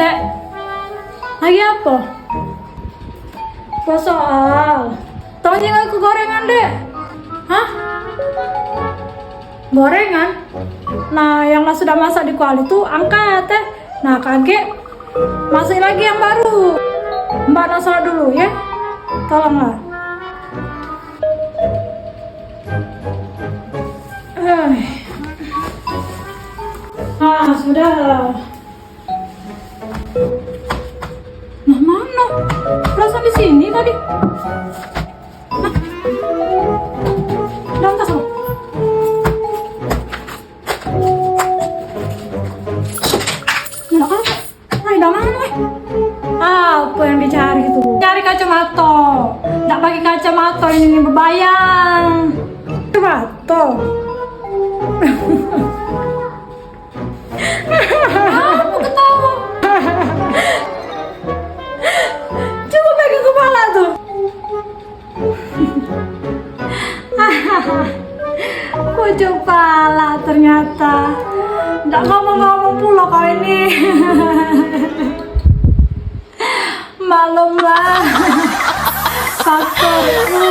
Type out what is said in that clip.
Dek, lagi apa? Gak soal. Tanya aku gorengan, Dek. Hah? Gorengan? Nah, yang sudah masak di kuali itu angkat, Teh. Nah, kakek masih lagi yang baru. Mbak Nasra dulu ya. Tolonglah. Sudah. Nah, mana? Perasaan di sini tadi. Nah. Dalam tas apa? Nggak apa? Nah, dalam mana, weh? Apa yang dicari itu? Cari kacamata. Nggak pakai kacamata ini berbayang. Kacamata. Apa ketawa? Coba pegang kepala tuh. Kucuk kepala ternyata. Nggak ngomong-ngomong pula kau ini. Malumlah faktorku.